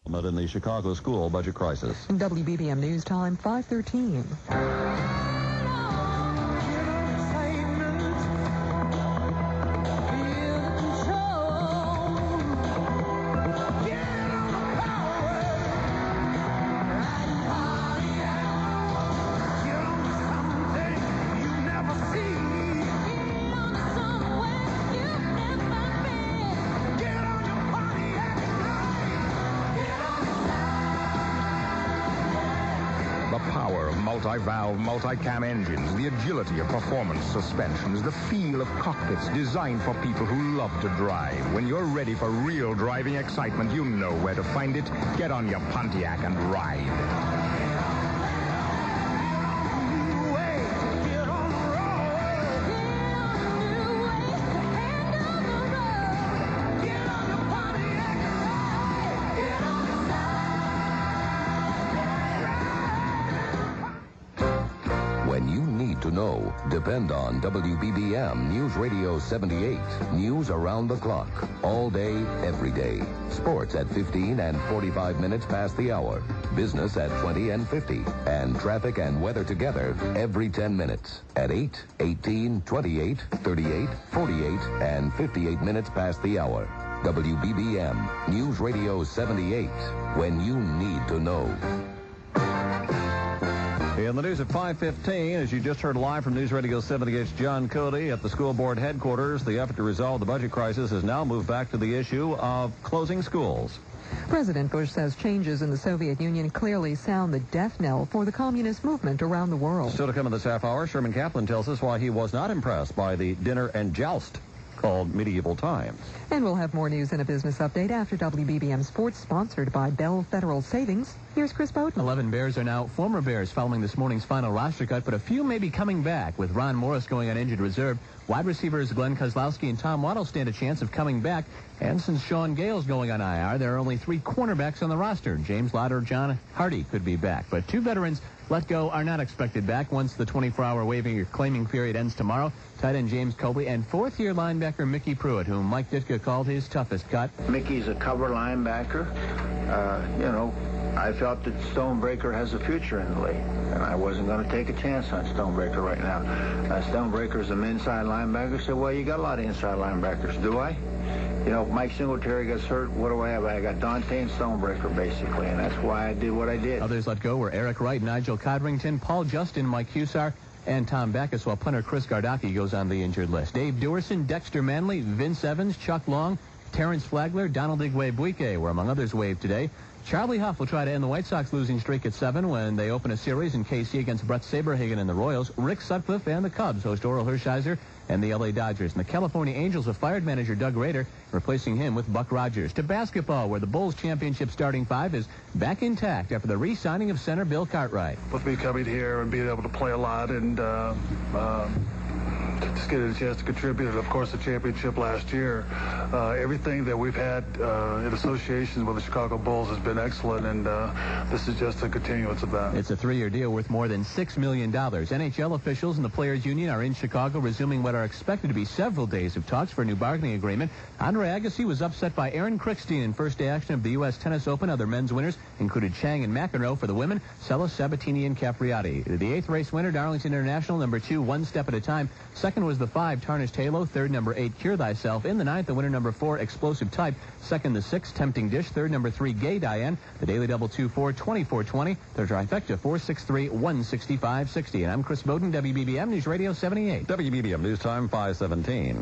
In the Chicago school budget crisis. WBBM News Time, 5:13. Multi-valve, multi-cam engines, the agility of performance suspensions, the feel of cockpits designed for people who love to drive. When you're ready for real driving excitement, you know where to find it. Get on your Pontiac and ride. When you need to know, depend on WBBM Newsradio 78. News around the clock, all day, every day. Sports at 15 and 45 minutes past the hour. Business at 20 and 50. And traffic and weather together every 10 minutes. At 8, 18, 28, 38, 48, and 58 minutes past the hour. WBBM Newsradio 78. When you need to know. In the news at 5:15, as you just heard live from Newsradio 78's John Cody at the school board headquarters, the effort to resolve the budget crisis has now moved back to the issue of closing schools. President Bush says changes in the Soviet Union clearly sound the death knell for the communist movement around the world. Still to come in this half hour, Sherman Kaplan tells us why he was not impressed by the dinner and joust called Medieval Times. And we'll have more news and a business update after WBBM Sports, sponsored by Bell Federal Savings. Here's Chris Bowden. 11 Bears are now former Bears following this morning's final roster cut, but a few may be coming back, with Ron Morris going on injured reserve. Wide receivers Glenn Kozlowski and Tom Waddle stand a chance of coming back. And since Sean Gale's going on IR, there are only 3 cornerbacks on the roster. James Lauder, John Hardy could be back, but 2 veterans let go are not expected back once the 24-hour waiving or claiming period ends tomorrow. Tight end James Cobley and 4th-year linebacker Mickey Pruitt, whom Mike Ditka called his toughest cut. Mickey's a cover linebacker. I felt that Stonebreaker has a future in the league, and I wasn't going to take a chance on Stonebreaker right now. Stonebreaker's an inside linebacker. I said, well, you got a lot of inside linebackers. Do I? You know, Mike Singletary gets hurt. What do I have? I got Dante and Stonebreaker, basically, and that's why I did what I did. Others let go were Eric Wright, Nigel Codrington, Paul Justin, Mike Husar, and Tom Backus, while punter Chris Gardocki goes on the injured list. Dave Dewerson, Dexter Manley, Vince Evans, Chuck Long, Terrence Flagler, Donald Igwe-Buike were among others waived today. Charlie Huff will try to end the White Sox losing streak at 7 when they open a series in KC against Brett Saberhagen and the Royals. Rick Sutcliffe and the Cubs host Oral Hershiser and the L.A. Dodgers. And the California Angels have fired manager Doug Rader, replacing him with Buck Rogers. To basketball, where the Bulls championship starting 5 is back intact after the re-signing of center Bill Cartwright. With me coming here and being able to play a lot and just getting a chance to contribute, and of course the championship last year, everything that we've had in association with the Chicago Bulls has been excellent, and this is just a continuance of that. It's a 3-year deal worth more than $6 million. NHL officials and the Players Union are in Chicago resuming what are expected to be several days of talks for a new bargaining agreement. Andre Agassi was upset by Aaron Krickstein in first day action of the U.S. Tennis Open. Other men's winners included Chang and McEnroe. For the women, Sellis, Sabatini, and Capriati. The 8th race winner, Darlington International, number 2, One Step at a Time. Second was the 5, Tarnished Halo. Third, number 8, Cure Thyself. In the 9th, the winner, number 4, Explosive Type. Second, the 6, Tempting Dish. Third, number 3, Gay Diane. The Daily Double 2-4, 24-20. The trifecta, 4-6-3, 165-60. And I'm Chris Bowden, WBBM News Radio 78. WBBM News Time, 5:17.